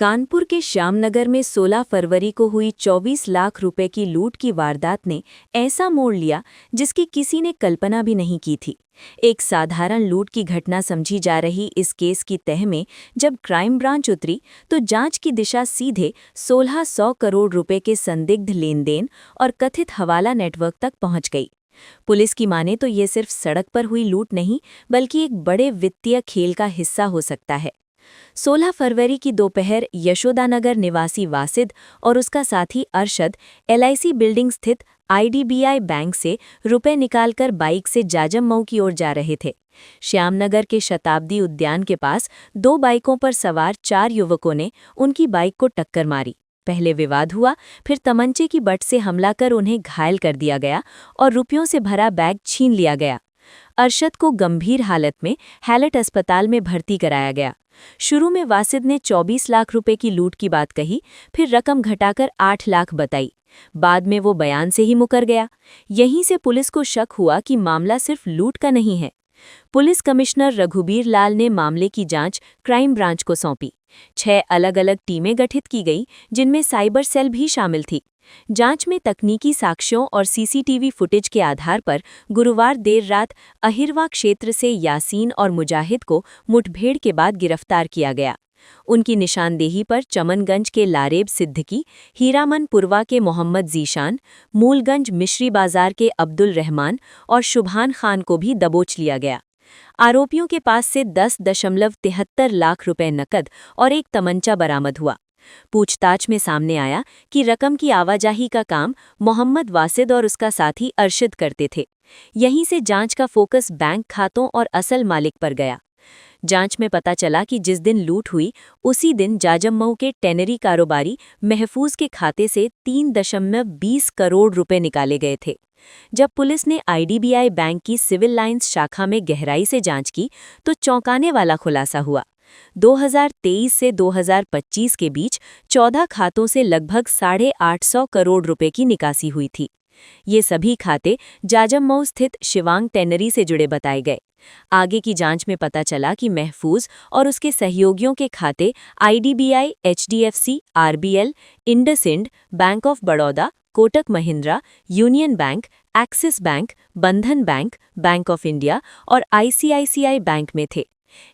कानपुर के श्यामनगर में 16 फरवरी को हुई 24 लाख रुपए की लूट की वारदात ने ऐसा मोड़ लिया जिसकी किसी ने कल्पना भी नहीं की थी। एक साधारण लूट की घटना समझी जा रही इस केस की तह में जब क्राइम ब्रांच उतरी तो जांच की दिशा सीधे 1600 करोड़ रुपए के संदिग्ध लेन देन और कथित हवाला नेटवर्क तक पहुंच गई। पुलिस की माने तो ये सिर्फ सड़क पर हुई लूट नहीं बल्कि एक बड़े वित्तीय खेल का हिस्सा हो सकता है। 16 फरवरी की दोपहर यशोदानगर निवासी वासिद और उसका साथी अरशद एलआईसी बिल्डिंग स्थित आईडीबीआई बैंक से रुपए निकालकर बाइक से जाजम की ओर जा रहे थे। श्यामनगर के शताब्दी उद्यान के पास दो बाइकों पर सवार 4 युवकों ने उनकी बाइक को टक्कर मारी। पहले विवाद हुआ, फिर तमंचे की बट से हमला कर उन्हें घायल कर दिया गया और रुपयों से भरा बैग छीन लिया गया। अरशद को गंभीर हालत में हैलट अस्पताल में भर्ती कराया गया। शुरू में वासिद ने 24 लाख रुपए की लूट की बात कही, फिर रकम घटाकर 8 लाख बताई। बाद में वो बयान से ही मुकर गया। यहीं से पुलिस को शक हुआ कि मामला सिर्फ लूट का नहीं है। पुलिस कमिश्नर रघुबीर लाल ने मामले की जांच क्राइम ब्रांच को सौंपी। 6 अलग-अलग टीमें गठित की गई, जिनमें साइबर सेल भी शामिल थी। जांच में तकनीकी साक्ष्यों और सीसीटीवी फुटेज के आधार पर गुरुवार देर रात अहिरवा क्षेत्र से यासीन और मुजाहिद को मुठभेड़ के बाद गिरफ्तार किया गया। उनकी निशानदेही पर चमनगंज के लारेब सिद्दीकी, हीरामनपुरवा के मोहम्मद जीशान, मूलगंज मिश्री बाजार के अब्दुल रहमान और शुभान खान को भी दबोच लिया गया। आरोपियों के पास से 10.73 लाख रुपए नकद और एक तमंचा बरामद हुआ। पूछताछ में सामने आया कि रकम की आवाजाही का काम मोहम्मद वासिद और उसका साथी अरशद करते थे। यहीं से जांच का फोकस बैंक खातों और असल मालिक पर गया। जांच में पता चला कि जिस दिन लूट हुई उसी दिन जाजमऊ के टेनरी कारोबारी महफूज के खाते से 3.20 करोड़ रुपए निकाले गए थे। जब पुलिस ने आईडीबीआई बैंक की सिविल लाइंस शाखा में गहराई से जांच की तो चौंकाने वाला खुलासा हुआ। 2023 से 2025 के बीच 14 खातों से लगभग 850 करोड़ रुपए की निकासी हुई थी। ये सभी खाते जाजमऊ स्थित शिवांग टेनरी से जुड़े बताए गए। आगे की जांच में पता चला कि महफूज और उसके सहयोगियों के खाते IDBI, HDFC, RBL, IndusInd, bank of Baroda, Kotak Mahindra, union bank, axis bank, बंधन बैंक, बैंक ऑफ इंडिया और आईसीआईसीआई बैंक में थे।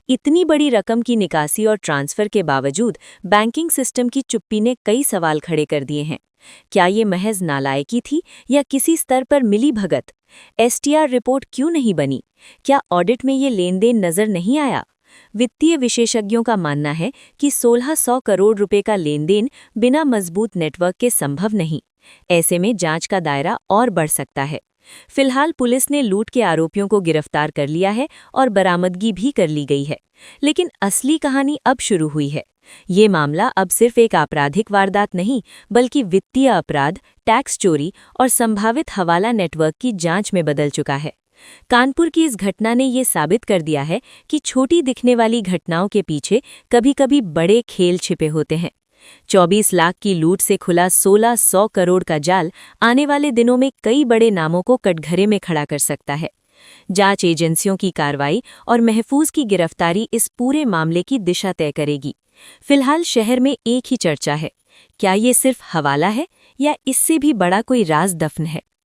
इतनी बड़ी रकम की निकासी और ट्रांसफर के बावजूद बैंकिंग सिस्टम की चुप्पी ने कई सवाल खड़े कर दिए हैं। क्या ये महज नालायकी थी या किसी स्तर पर मिली भगत? एसटीआर रिपोर्ट क्यों नहीं बनी? क्या ऑडिट में ये लेन देन नजर नहीं आया? वित्तीय विशेषज्ञों का मानना है कि 1600 करोड़ रुपए का लेन देन बिना मजबूत नेटवर्क के संभव नहीं। ऐसे में जांच का दायरा और बढ़ सकता है। फिलहाल पुलिस ने लूट के आरोपियों को गिरफ्तार कर लिया है और बरामदगी भी कर ली गई है। लेकिन असली कहानी अब शुरू हुई है। ये मामला अब सिर्फ एक आपराधिक वारदात नहीं बल्कि वित्तीय अपराध, टैक्स चोरी और संभावित हवाला नेटवर्क की जांच में बदल चुका है। कानपुर की इस घटना ने ये साबित कर दिया है कि छोटी दिखने वाली घटनाओं के पीछे कभी-कभी बड़े खेल छिपे होते हैं। 24 लाख की लूट से खुला 1600 करोड़ का जाल आने वाले दिनों में कई बड़े नामों को कटघरे में खड़ा कर सकता है। जांच एजेंसियों की कार्रवाई और महफूज की गिरफ्तारी इस पूरे मामले की दिशा तय करेगी। फिलहाल शहर में एक ही चर्चा है, क्या ये सिर्फ हवाला है या इससे भी बड़ा कोई राज दफन है?